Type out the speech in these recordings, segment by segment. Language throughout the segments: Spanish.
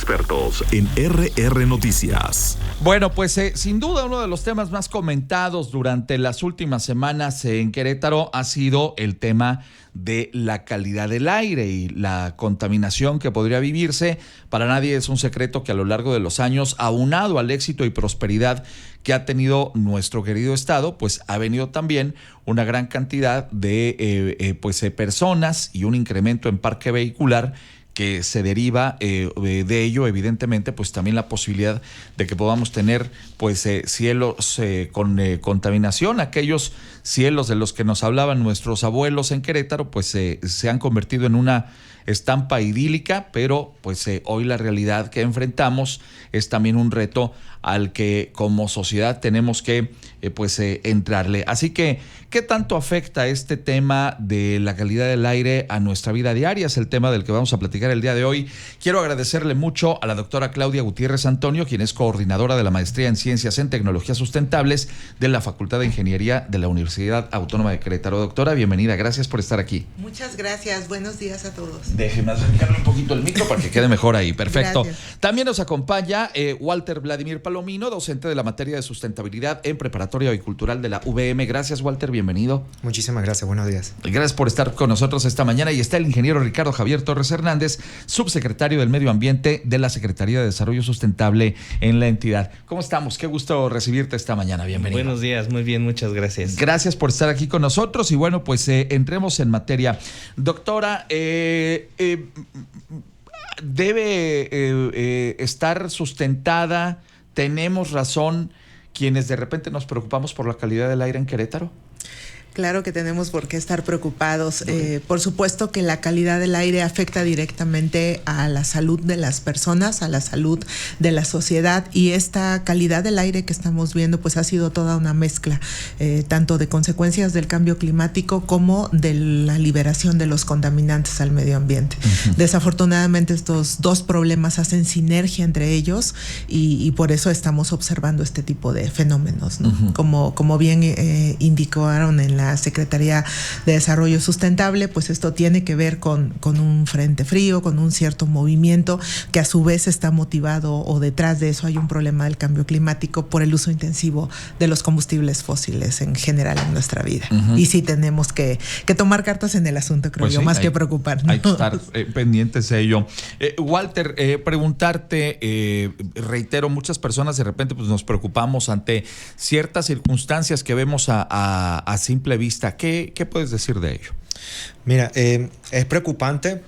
expertos en RR Noticias. Bueno, pues sin duda uno de los temas más comentados durante las últimas semanas en Querétaro ha sido el tema de la calidad del aire y la contaminación que podría vivirse. Para nadie es un secreto que a lo largo de los años, aunado al éxito y prosperidad que ha tenido nuestro querido estado, pues ha venido también una gran cantidad de personas y un incremento en parque vehicular que se deriva de ello, evidentemente, pues también la posibilidad de que podamos tener cielos con contaminación. Aquellos cielos de los que nos hablaban nuestros abuelos en Querétaro, pues se han convertido en una estampa idílica, pero hoy la realidad que enfrentamos es también un reto al que como sociedad tenemos que entrarle. Así que, ¿qué tanto afecta este tema de la calidad del aire a nuestra vida diaria? Es el tema del que vamos a platicar el día de hoy. Quiero agradecerle mucho a la doctora Claudia Gutiérrez Antonio, quien es coordinadora de la Maestría en Ciencias en Tecnologías Sustentables de la Facultad de Ingeniería de la Universidad Autónoma de Querétaro. Doctora, bienvenida. Gracias por estar aquí. Muchas gracias. Buenos días a todos. Déjeme acercarle un poquito el micro para que quede mejor ahí. Perfecto. Gracias. También nos acompaña Walter Vladimir Palomino, docente de la materia de sustentabilidad en preparatoria y cultural de la UVM. Gracias, Walter. Bienvenido. Muchísimas gracias. Buenos días. Gracias por estar con nosotros esta mañana. Y está el ingeniero Ricardo Javier Torres Hernández, subsecretario del Medio Ambiente de la Secretaría de Desarrollo Sustentable en la entidad. ¿Cómo estamos? Qué gusto recibirte esta mañana. Bienvenido. Buenos días. Muy bien. Muchas gracias. Gracias por estar aquí con nosotros. Y bueno, entremos en materia. Doctora, debe estar sustentada, tenemos razón quienes de repente nos preocupamos por la calidad del aire en Querétaro. Claro que tenemos por qué estar preocupados. Por supuesto que la calidad del aire afecta directamente a la salud de las personas, a la salud de la sociedad, y esta calidad del aire que estamos viendo pues ha sido toda una mezcla, tanto de consecuencias del cambio climático como de la liberación de los contaminantes al medio ambiente. Uh-huh. Desafortunadamente estos dos problemas hacen sinergia entre ellos y por eso estamos observando este tipo de fenómenos, ¿no? Uh-huh. Como bien indicaron en la Secretaría de Desarrollo Sustentable, pues esto tiene que ver con un frente frío, con un cierto movimiento que a su vez está motivado, o detrás de eso hay un problema del cambio climático por el uso intensivo de los combustibles fósiles en general en nuestra vida. Uh-huh. Y sí tenemos que tomar cartas en el asunto, creo yo, más que preocuparnos. Hay que estar pendientes de ello. Walter, preguntarte, reitero, muchas personas de repente pues nos preocupamos ante ciertas circunstancias que vemos a simple vista. ¿Qué puedes decir de ello? Mira, es preocupante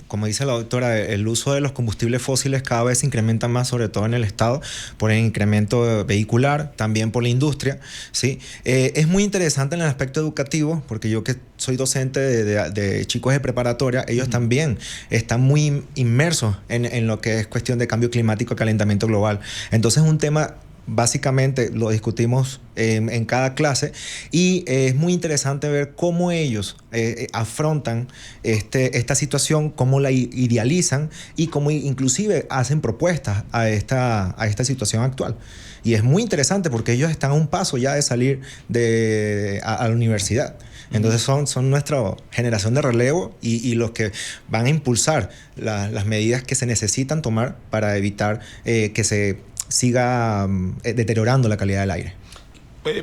como dice la doctora, el uso de los combustibles fósiles cada vez se incrementa más, sobre todo en el estado, por el incremento vehicular, también por la industria, ¿sí? Es muy interesante en el aspecto educativo, porque yo que soy docente de chicos de preparatoria, ellos también están muy inmersos en lo que es cuestión de cambio climático y calentamiento global. Entonces es un tema, básicamente lo discutimos en cada clase, y es muy interesante ver cómo ellos afrontan esta situación, cómo la idealizan y cómo inclusive hacen propuestas a esta situación actual. Y es muy interesante porque ellos están a un paso ya de salir a la universidad. Entonces son nuestra generación de relevo y los que van a impulsar las medidas que se necesitan tomar para evitar que se siga deteriorando la calidad del aire.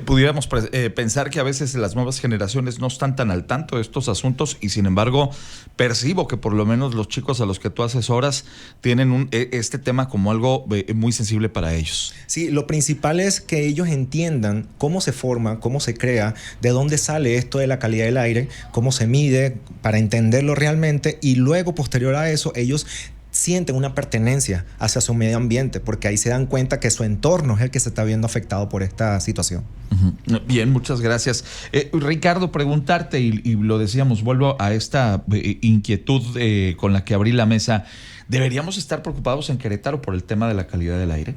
Pudiéramos pensar que a veces las nuevas generaciones no están tan al tanto de estos asuntos, y sin embargo percibo que por lo menos los chicos a los que tú asesoras tienen este tema como algo muy sensible para ellos. Sí, lo principal es que ellos entiendan cómo se forma, cómo se crea, de dónde sale esto de la calidad del aire, cómo se mide, para entenderlo realmente, y luego posterior a eso ellos sienten una pertenencia hacia su medio ambiente, porque ahí se dan cuenta que su entorno es el que se está viendo afectado por esta situación. Uh-huh. Bien, muchas gracias. Ricardo, preguntarte, y lo decíamos, vuelvo a esta inquietud con la que abrí la mesa. ¿Deberíamos estar preocupados en Querétaro por el tema de la calidad del aire?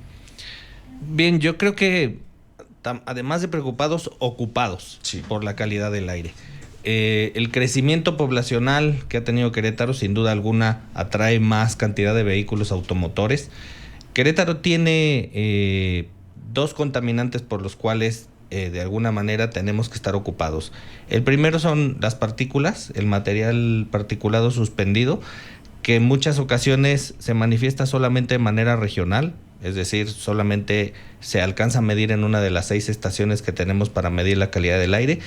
Bien, yo creo que además de preocupados, ocupados por la calidad del aire. El crecimiento poblacional que ha tenido Querétaro sin duda alguna atrae más cantidad de vehículos automotores. Querétaro tiene dos contaminantes por los cuales de alguna manera tenemos que estar ocupados. El primero son las partículas, el material particulado suspendido, que en muchas ocasiones se manifiesta solamente de manera regional, es decir, solamente se alcanza a medir en una de las 6 estaciones que tenemos para medir la calidad del aire.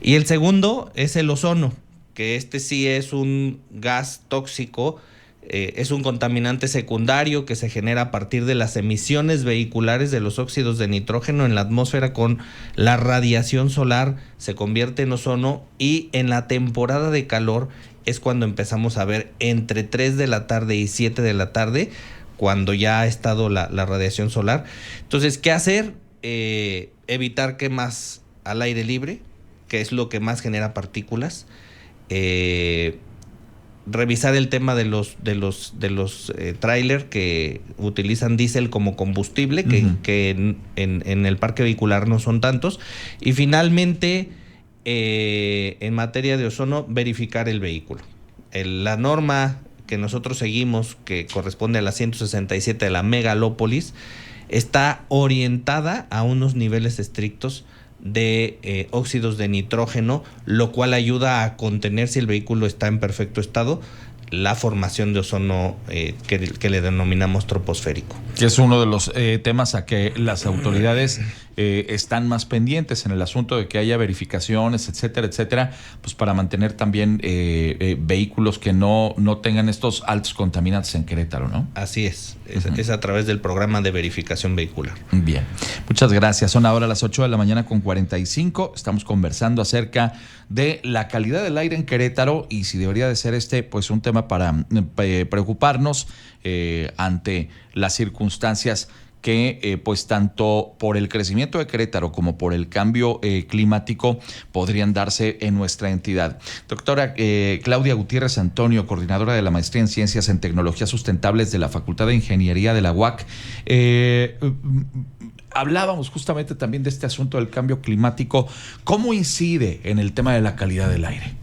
Y el segundo es el ozono, que sí es un gas tóxico, es un contaminante secundario que se genera a partir de las emisiones vehiculares de los óxidos de nitrógeno en la atmósfera con la radiación solar, se convierte en ozono, y en la temporada de calor es cuando empezamos a ver entre 3 de la tarde y 7 de la tarde, cuando ya ha estado la radiación solar. Entonces, ¿qué hacer? Evitar quemas al aire libre, que es lo que más genera partículas. Revisar el tema de los tráiler que utilizan diésel como combustible, que en el parque vehicular no son tantos. Y finalmente, en materia de ozono, verificar el vehículo. La norma que nosotros seguimos, que corresponde a la 167 de la megalópolis, está orientada a unos niveles estrictos de óxidos de nitrógeno, lo cual ayuda a contener, si el vehículo está en perfecto estado, la formación de ozono que le denominamos troposférico. Que es uno de los temas a que las autoridades están más pendientes en el asunto de que haya verificaciones, etcétera, etcétera, pues para mantener también vehículos que no tengan estos altos contaminantes en Querétaro, ¿no? Así es. Es a través del programa de verificación vehicular. Bien, muchas gracias. Son ahora las 8 de la mañana con 45. Estamos conversando acerca de la calidad del aire en Querétaro y si debería de ser pues un tema para preocuparnos ante las circunstancias que pues tanto por el crecimiento de Querétaro como por el cambio climático podrían darse en nuestra entidad. Doctora Claudia Gutiérrez Antonio, coordinadora de la Maestría en Ciencias en Tecnologías Sustentables de la Facultad de Ingeniería de la UAC, hablábamos justamente también de este asunto del cambio climático. ¿Cómo incide en el tema de la calidad del aire?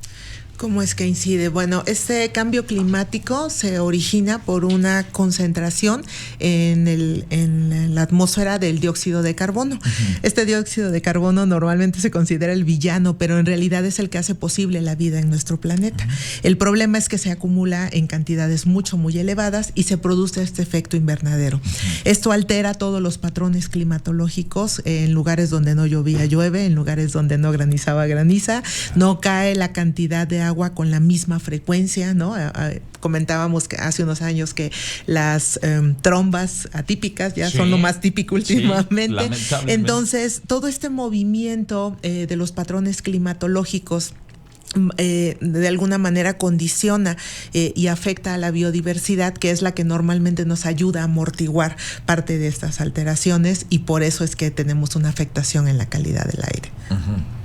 ¿Cómo es que incide? Bueno, este cambio climático se origina por una concentración en la atmósfera del dióxido de carbono. Uh-huh. Este dióxido de carbono normalmente se considera el villano, pero en realidad es el que hace posible la vida en nuestro planeta. Uh-huh. El problema es que se acumula en cantidades muy elevadas y se produce este efecto invernadero. Uh-huh. Esto altera todos los patrones climatológicos. En lugares donde no llovía, llueve; en lugares donde no granizaba, graniza; no cae la cantidad de agua con la misma frecuencia, ¿no? Comentábamos que hace unos años que las trombas atípicas ya son lo más típico últimamente. Sí, entonces, todo este movimiento de los patrones climatológicos de alguna manera condiciona y afecta a la biodiversidad, que es la que normalmente nos ayuda a amortiguar parte de estas alteraciones, y por eso es que tenemos una afectación en la calidad del aire. Uh-huh.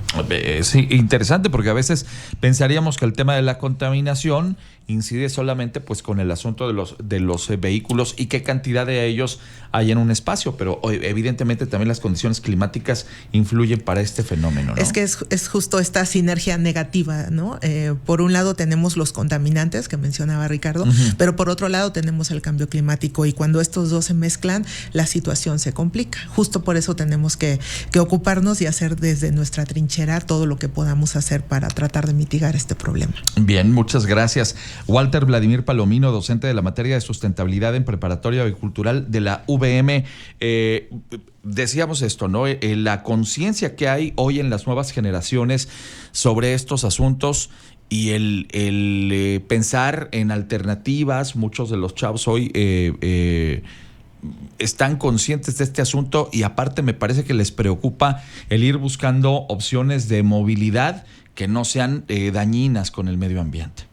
Sí, interesante, porque a veces pensaríamos que el tema de la contaminación incide solamente pues con el asunto de los vehículos y qué cantidad de ellos hay en un espacio, pero evidentemente también las condiciones climáticas influyen para este fenómeno, ¿no? Es que es justo esta sinergia negativa, ¿no? Por un lado tenemos los contaminantes que mencionaba Ricardo, uh-huh, pero por otro lado tenemos el cambio climático, y cuando estos dos se mezclan, la situación se complica. Justo por eso tenemos que ocuparnos y hacer desde nuestra trinchera todo lo que podamos hacer para tratar de mitigar este problema. Bien, muchas gracias. Walter Vladimir Palomino, docente de la materia de sustentabilidad en preparatoria agricultural de la UVM. Decíamos esto, ¿no? La conciencia que hay hoy en las nuevas generaciones sobre estos asuntos y el pensar en alternativas. Muchos de los chavos hoy están conscientes de este asunto, y aparte me parece que les preocupa el ir buscando opciones de movilidad que no sean dañinas con el medio ambiente.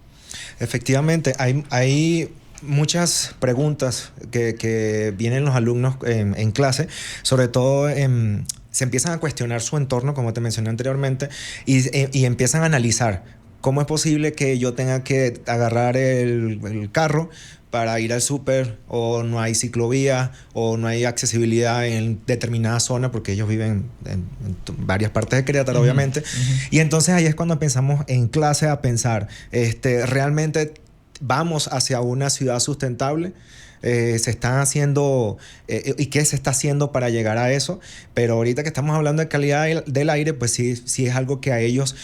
Efectivamente, hay muchas preguntas que vienen los alumnos en clase, sobre todo se empiezan a cuestionar su entorno, como te mencioné anteriormente, y empiezan a analizar cómo es posible que yo tenga que agarrar el carro para ir al súper, o no hay ciclovía, o no hay accesibilidad en determinada zona, porque ellos viven en varias partes de Querétaro, uh-huh, obviamente. Uh-huh. Y entonces ahí es cuando empezamos en clase a pensar, ¿realmente vamos hacia una ciudad sustentable? Se están haciendo y qué se está haciendo para llegar a eso. Pero ahorita que estamos hablando de calidad del aire, pues sí es algo que a ellos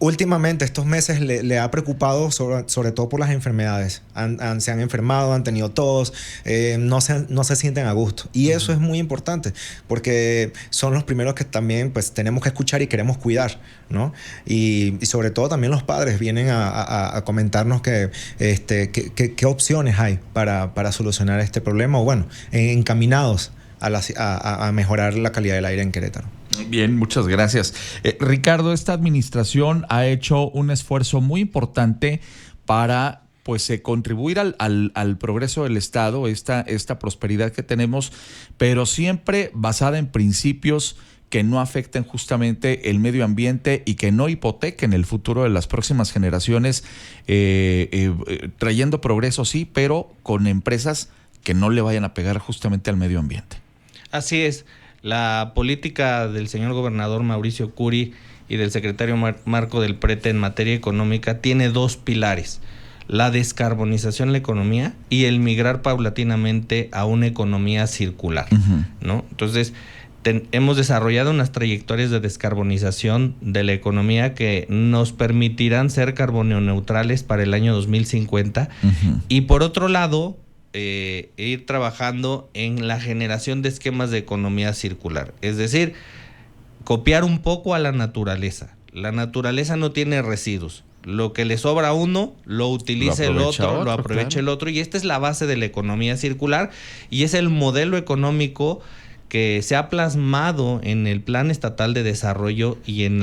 Últimamente, estos meses le ha preocupado sobre todo por las enfermedades. Se han enfermado, han tenido tos, no se sienten a gusto. Y eso es muy importante, porque son los primeros que también pues, tenemos que escuchar y queremos cuidar, ¿no? Y sobre todo también los padres vienen a comentarnos qué opciones hay para solucionar este problema, o bueno, encaminados a mejorar la calidad del aire en Querétaro. Bien, muchas gracias. Ricardo, esta administración ha hecho un esfuerzo muy importante para pues contribuir al progreso del Estado, esta prosperidad que tenemos, pero siempre basada en principios que no afecten justamente el medio ambiente y que no hipotequen el futuro de las próximas generaciones, trayendo progreso, sí, pero con empresas que no le vayan a pegar justamente al medio ambiente. Así es. La política del señor gobernador Mauricio Curi y del secretario Marco del Prete en materia económica tiene dos pilares: la descarbonización de la economía y el migrar paulatinamente a una economía circular, ¿no? Entonces, hemos desarrollado unas trayectorias de descarbonización de la economía que nos permitirán ser carbono neutrales para el año 2050. Y por otro lado, ir trabajando en la generación de esquemas de economía circular. Es decir, copiar un poco a la naturaleza. La naturaleza no tiene residuos. Lo que le sobra a uno, lo utiliza el otro, lo aprovecha el otro. Y esta es la base de la economía circular y es el modelo económico que se ha plasmado en el Plan Estatal de Desarrollo y en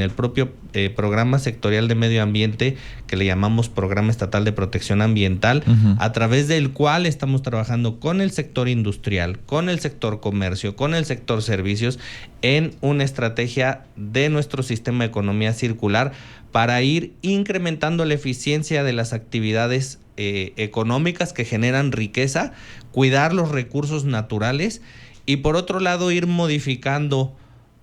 el propio Programa Sectorial de Medio Ambiente, que le llamamos Programa Estatal de Protección Ambiental, a través del cual estamos trabajando con el sector industrial, con el sector comercio, con el sector servicios, en una estrategia de nuestro sistema de economía circular para ir incrementando la eficiencia de las actividades económicas que generan riqueza, cuidar los recursos naturales y por otro lado ir modificando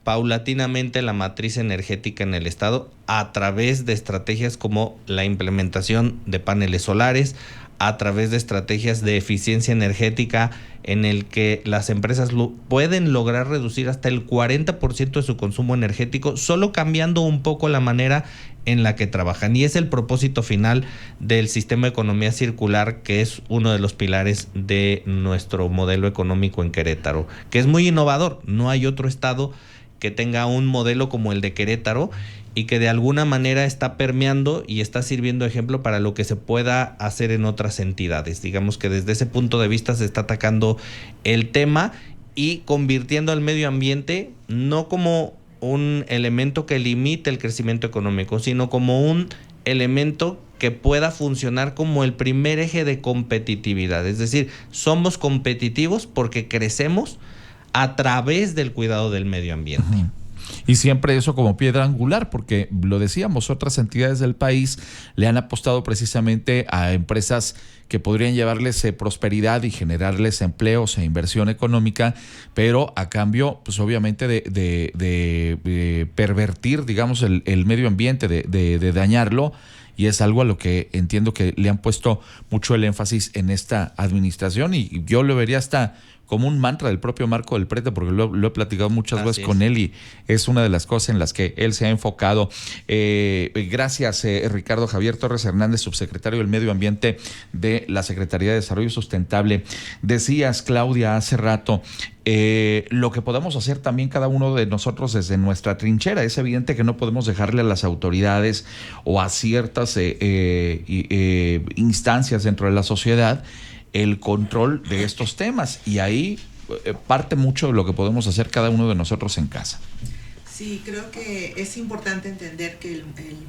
paulatinamente la matriz energética en el estado a través de estrategias como la implementación de paneles solares, a través de estrategias de eficiencia energética en el que las empresas pueden lograr reducir hasta el 40% de su consumo energético solo cambiando un poco la manera en la que trabajan. Y es el propósito final del sistema de economía circular, que es uno de los pilares de nuestro modelo económico en Querétaro, que es muy innovador. No hay otro estado que tenga un modelo como el de Querétaro y que de alguna manera está permeando y está sirviendo de ejemplo para lo que se pueda hacer en otras entidades. Digamos que desde ese punto de vista se está atacando el tema y convirtiendo al medio ambiente no como un elemento que limite el crecimiento económico, sino como un elemento que pueda funcionar como el primer eje de competitividad. Es decir, somos competitivos porque crecemos a través del cuidado del medio ambiente. Y siempre eso como piedra angular, porque lo decíamos, otras entidades del país le han apostado precisamente a empresas que podrían llevarles prosperidad y generarles empleos e inversión económica, pero a cambio, pues obviamente de pervertir, digamos, el medio ambiente, de dañarlo. Y es algo a lo que entiendo que le han puesto mucho el énfasis en esta administración y yo lo vería hasta como un mantra del propio Marco del Prete, porque lo he platicado muchas veces con él y es una de las cosas en las que él se ha enfocado. Gracias, Ricardo. Javier Torres Hernández, subsecretario del Medio Ambiente de la Secretaría de Desarrollo Sustentable. Decías, Claudia, hace rato, lo que podamos hacer también cada uno de nosotros desde nuestra trinchera. Es evidente que no podemos dejarle a las autoridades o a ciertas instancias dentro de la sociedad el control de estos temas, y ahí parte mucho de lo que podemos hacer cada uno de nosotros en casa. Sí, creo que es importante entender que el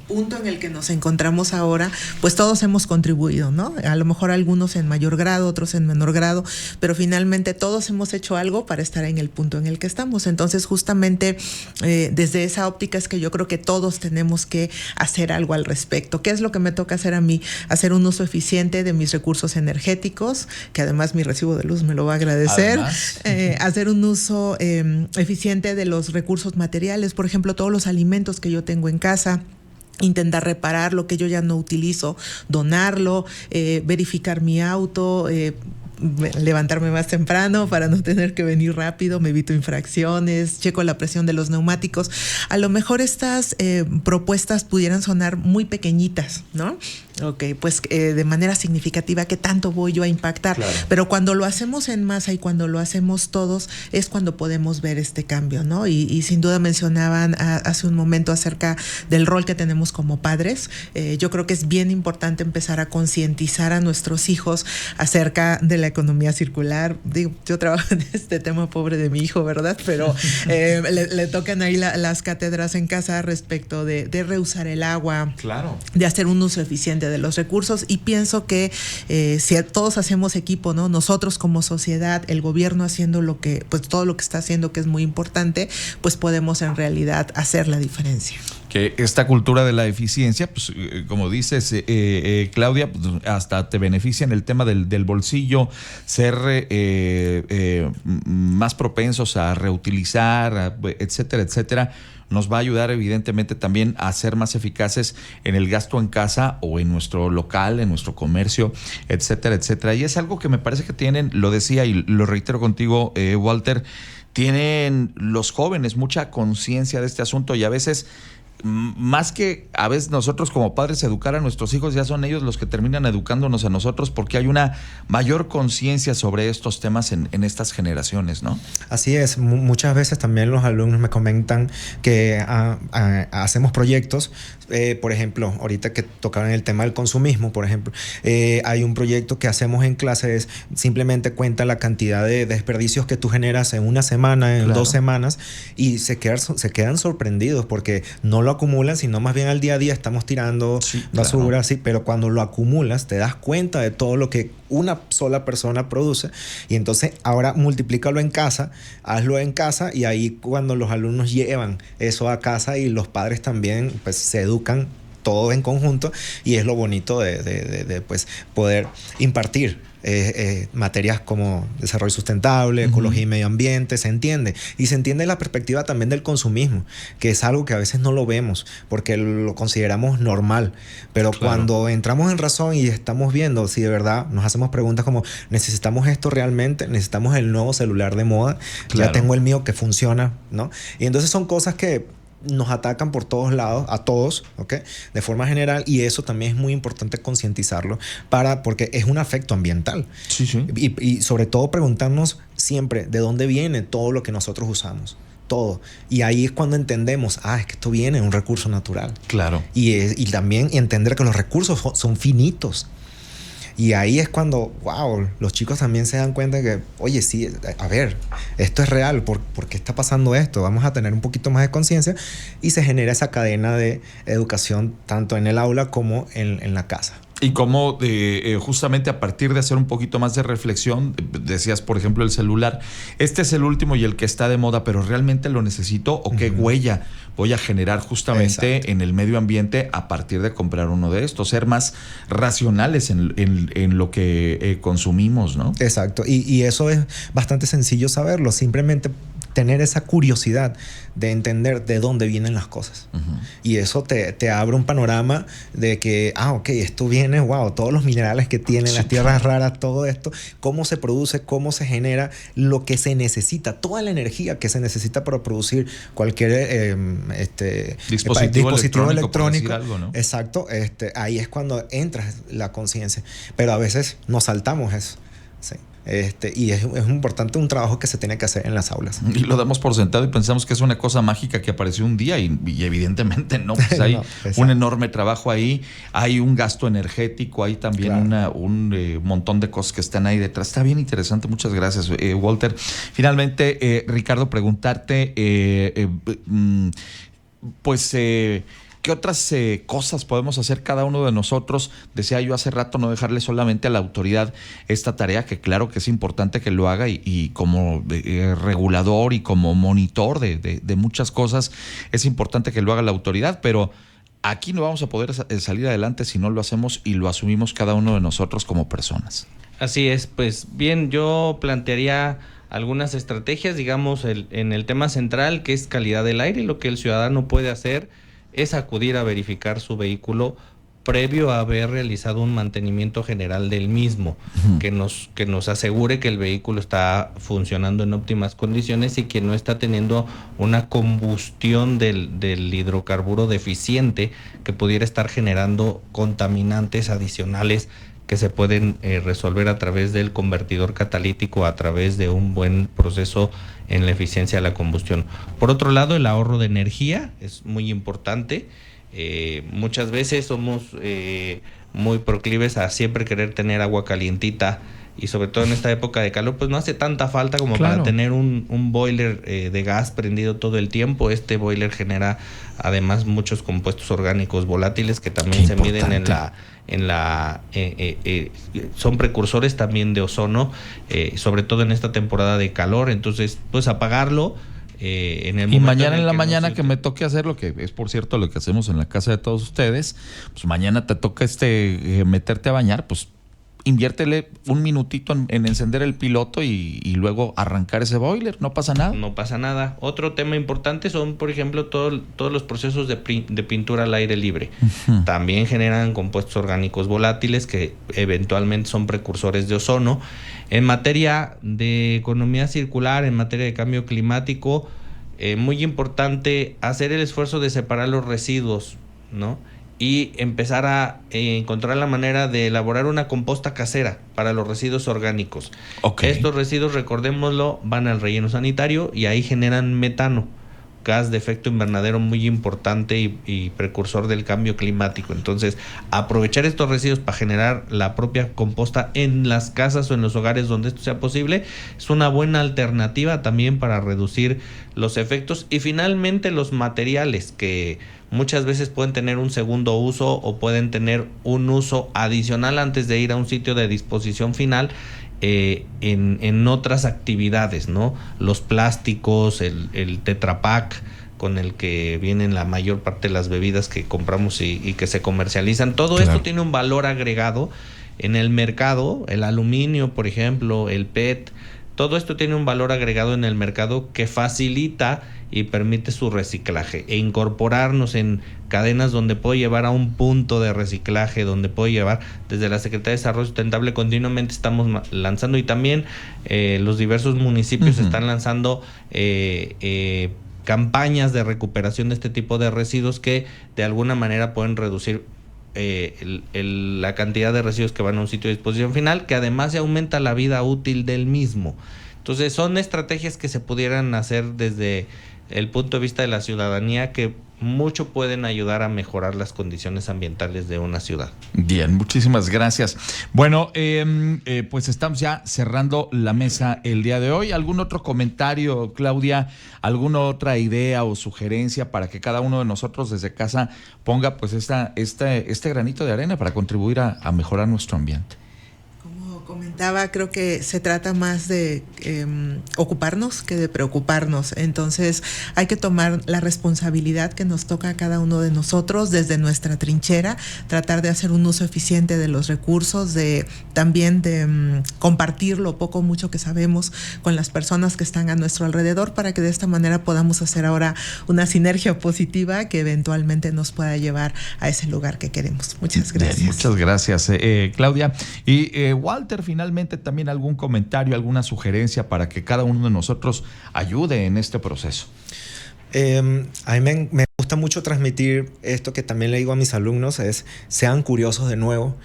punto en el que nos encontramos ahora, pues todos hemos contribuido, ¿no? A lo mejor algunos en mayor grado, otros en menor grado, pero finalmente todos hemos hecho algo para estar en el punto en el que estamos. Entonces, justamente desde esa óptica es que yo creo que todos tenemos que hacer algo al respecto. ¿Qué es lo que me toca hacer a mí? Hacer un uso eficiente de mis recursos energéticos, que además mi recibo de luz me lo va a agradecer. Hacer un uso eficiente de los recursos materiales, por ejemplo, todos los alimentos que yo tengo en casa, intentar reparar lo que yo ya no utilizo, donarlo, verificar mi auto, levantarme más temprano para no tener que venir rápido, me evito infracciones, checo la presión de los neumáticos. A lo mejor estas propuestas pudieran sonar muy pequeñitas, ¿no? Ok, pues de manera significativa, ¿qué tanto voy yo a impactar? Claro. Pero cuando lo hacemos en masa y cuando lo hacemos todos, es cuando podemos ver este cambio, ¿no? Y sin duda mencionaban hace un momento acerca del rol que tenemos como padres. Yo creo que es bien importante empezar a concientizar a nuestros hijos acerca de la economía circular. Digo, yo trabajo en este tema, pobre de mi hijo, ¿verdad? Pero le tocan ahí las cátedras en casa respecto de reusar el agua, claro, de hacer un uso eficiente de los recursos, y pienso que si todos hacemos equipo, ¿no? Nosotros como sociedad, el gobierno haciendo pues todo lo que está haciendo, que es muy importante, pues podemos en realidad hacer la diferencia. Que esta cultura de la eficiencia, pues como dices, Claudia, pues, hasta te beneficia en el tema del bolsillo, ser más propensos a reutilizar, etcétera, etcétera. Nos va a ayudar evidentemente también a ser más eficaces en el gasto en casa o en nuestro local, en nuestro comercio, etcétera, etcétera. Y es algo que me parece que tienen, lo decía y lo reitero contigo, Walter, tienen los jóvenes mucha conciencia de este asunto, y a veces, más que a veces nosotros como padres educar a nuestros hijos, ya son ellos los que terminan educándonos a nosotros, porque hay una mayor conciencia sobre estos temas en estas generaciones, ¿no? Así es. Muchas veces también los alumnos me comentan que hacemos proyectos, por ejemplo, ahorita que tocaron el tema del consumismo, por ejemplo, hay un proyecto que hacemos en clase, es simplemente cuenta la cantidad de desperdicios que tú generas en una semana, en claro, 2 semanas, y se quedan sorprendidos porque no lo acumulan, sino más bien al día a día estamos tirando basura, claro, sí, pero cuando lo acumulas te das cuenta de todo lo que una sola persona produce, y entonces ahora multiplícalo en casa, hazlo en casa, y ahí cuando los alumnos llevan eso a casa y los padres también, pues se educan todos en conjunto, y es lo bonito de pues poder impartir materias como desarrollo sustentable, ecología y medio ambiente, se entiende la perspectiva también del consumismo, que es algo que a veces no lo vemos porque lo consideramos normal, pero claro, cuando entramos en razón y estamos viendo si de verdad nos hacemos preguntas como, ¿necesitamos esto realmente? ¿Necesitamos el nuevo celular de moda? Claro. Ya tengo el mío que funciona, ¿no? Y entonces son cosas que nos atacan por todos lados, a todos, ¿ok? De forma general, y eso también es muy importante concientizarlo porque es un afecto ambiental. Sí, sí. Y sobre todo preguntarnos siempre de dónde viene todo lo que nosotros usamos. Todo. Y ahí es cuando entendemos, es que esto viene de un recurso natural. Claro. Y también entender que los recursos son finitos. Y ahí es cuando, wow, los chicos también se dan cuenta que, oye, sí, a ver, esto es real, ¿por qué está pasando esto? Vamos a tener un poquito más de conciencia, y se genera esa cadena de educación tanto en el aula como en la casa. Y cómo justamente a partir de hacer un poquito más de reflexión, decías, por ejemplo, el celular, este es el último y el que está de moda, pero ¿realmente lo necesito? ¿O qué huella voy a generar justamente Exacto. en el medio ambiente a partir de comprar uno de estos? Ser más racionales en lo que consumimos, ¿no? Exacto. Y eso es bastante sencillo saberlo. Simplemente tener esa curiosidad de entender de dónde vienen las cosas. Y eso te abre un panorama de que, ok, esto viene, wow, todos los minerales que tienen, las tierras raras, todo esto, cómo se produce, cómo se genera, lo que se necesita, toda la energía que se necesita para producir cualquier dispositivo electrónico. Algo, ¿no? Exacto. Ahí es cuando entra la conciencia. Pero a veces nos saltamos eso. Sí. Y es importante un trabajo que se tiene que hacer en las aulas. Y lo damos por sentado y pensamos que es una cosa mágica que apareció un día y evidentemente no. Pues hay un enorme trabajo ahí, hay un gasto energético, hay también un montón de cosas que están ahí detrás. Está bien interesante, muchas gracias, Walter. Finalmente, Ricardo, preguntarte, ¿qué otras cosas podemos hacer cada uno de nosotros? Decía yo hace rato, no dejarle solamente a la autoridad esta tarea, que claro que es importante que lo haga y como regulador y como monitor de muchas cosas, es importante que lo haga la autoridad, pero aquí no vamos a poder salir adelante si no lo hacemos y lo asumimos cada uno de nosotros como personas. Así es, pues bien, yo plantearía algunas estrategias, digamos, en el tema central, que es calidad del aire. Lo que el ciudadano puede hacer es acudir a verificar su vehículo previo a haber realizado un mantenimiento general del mismo, que nos asegure que el vehículo está funcionando en óptimas condiciones y que no está teniendo una combustión del hidrocarburo deficiente que pudiera estar generando contaminantes adicionales que se pueden resolver a través del convertidor catalítico, a través de un buen proceso en la eficiencia de la combustión. Por otro lado, el ahorro de energía es muy importante. Muchas veces somos muy proclives a siempre querer tener agua calientita, y sobre todo en esta época de calor, pues no hace tanta falta como para tener un boiler de gas prendido todo el tiempo. Este boiler genera además muchos compuestos orgánicos volátiles que también se miden son precursores también de ozono, sobre todo en esta temporada de calor. Entonces, pues apagarlo en el momento. Y mañana en la mañana que me toque hacer, lo que es por cierto lo que hacemos en la casa de todos ustedes, pues mañana te toca meterte a bañar, pues inviértele un minutito en encender el piloto y luego arrancar ese boiler, no pasa nada. No pasa nada. Otro tema importante son, por ejemplo, todos los procesos de pintura al aire libre. También generan compuestos orgánicos volátiles que eventualmente son precursores de ozono. En materia de economía circular, en materia de cambio climático, muy importante hacer el esfuerzo de separar los residuos, ¿no? Y empezar a encontrar la manera de elaborar una composta casera para los residuos orgánicos. Estos residuos, recordémoslo, van al relleno sanitario y ahí generan metano, gas de efecto invernadero muy importante y precursor del cambio climático. Entonces, aprovechar estos residuos para generar la propia composta en las casas o en los hogares donde esto sea posible es una buena alternativa también para reducir los efectos. Y finalmente, los materiales que muchas veces pueden tener un segundo uso o pueden tener un uso adicional antes de ir a un sitio de disposición final en otras actividades, ¿no? Los plásticos, el Tetra Pak con el que vienen la mayor parte de las bebidas que compramos y que se comercializan. Todo esto tiene un valor agregado en el mercado. El aluminio, por ejemplo, el PET, todo esto tiene un valor agregado en el mercado que facilita y permite su reciclaje, e incorporarnos en cadenas donde puedo llevar a un punto de reciclaje, donde puedo llevar desde la Secretaría de Desarrollo Sustentable. Continuamente estamos lanzando, y también los diversos municipios están lanzando campañas de recuperación de este tipo de residuos que de alguna manera pueden reducir la cantidad de residuos que van a un sitio de disposición final, que además se aumenta la vida útil del mismo. Entonces son estrategias que se pudieran hacer desde el punto de vista de la ciudadanía, que mucho pueden ayudar a mejorar las condiciones ambientales de una ciudad. Bien, muchísimas gracias. Bueno, pues estamos ya cerrando la mesa el día de hoy. ¿Algún otro comentario, Claudia? ¿Alguna otra idea o sugerencia para que cada uno de nosotros desde casa ponga pues este granito de arena para contribuir a mejorar nuestro ambiente? Comentaba, creo que se trata más de ocuparnos que de preocuparnos. Entonces hay que tomar la responsabilidad que nos toca a cada uno de nosotros desde nuestra trinchera, tratar de hacer un uso eficiente de los recursos, también de compartir lo poco o mucho que sabemos con las personas que están a nuestro alrededor, para que de esta manera podamos hacer ahora una sinergia positiva que eventualmente nos pueda llevar a ese lugar que queremos. Muchas gracias. Bien, muchas gracias, Claudia. Y Walter, finalmente también algún comentario, alguna sugerencia para que cada uno de nosotros ayude en este proceso. A mí me gusta mucho transmitir esto que también le digo a mis alumnos, sean curiosos de nuevo,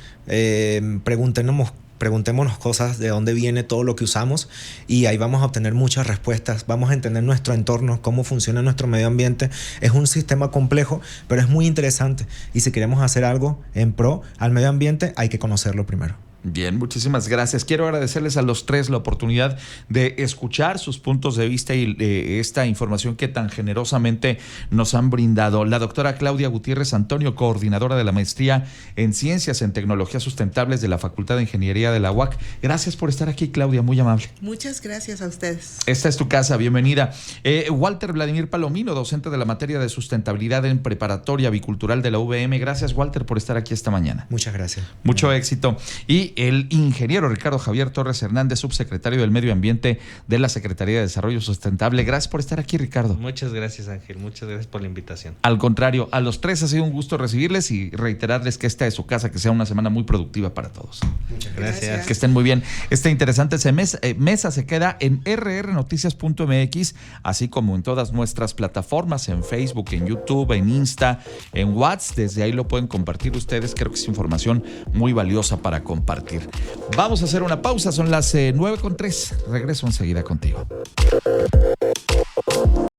preguntémonos cosas, de dónde viene todo lo que usamos, y ahí vamos a obtener muchas respuestas. Vamos a entender nuestro entorno, cómo funciona nuestro medio ambiente. Es un sistema complejo, pero es muy interesante, y si queremos hacer algo en pro al medio ambiente, hay que conocerlo primero. Bien, muchísimas gracias. Quiero agradecerles a los tres la oportunidad de escuchar sus puntos de vista y esta información que tan generosamente nos han brindado. La doctora Claudia Gutiérrez Antonio, coordinadora de la Maestría en Ciencias en Tecnologías Sustentables de la Facultad de Ingeniería de la UAC. Gracias por estar aquí, Claudia, muy amable. Muchas gracias a ustedes. Esta es tu casa, bienvenida. Walter Vladimir Palomino, docente de la materia de sustentabilidad en preparatoria bicultural de la UVM. Gracias, Walter, por estar aquí esta mañana. Muchas gracias. Mucho éxito. Y y el ingeniero Ricardo Javier Torres Hernández, subsecretario del Medio Ambiente de la Secretaría de Desarrollo Sustentable. Gracias por estar aquí, Ricardo. Muchas gracias, Ángel. Muchas gracias por la invitación. Al contrario, a los tres ha sido un gusto recibirles y reiterarles que esta es su casa, que sea una semana muy productiva para todos. Muchas gracias. Que estén muy bien. Esta interesante mesa se queda en rrnoticias.mx, así como en todas nuestras plataformas, en Facebook, en YouTube, en Insta, en WhatsApp. Desde ahí lo pueden compartir ustedes. Creo que es información muy valiosa para compartir. Vamos a hacer una pausa. Son las 9:03. Regreso enseguida contigo.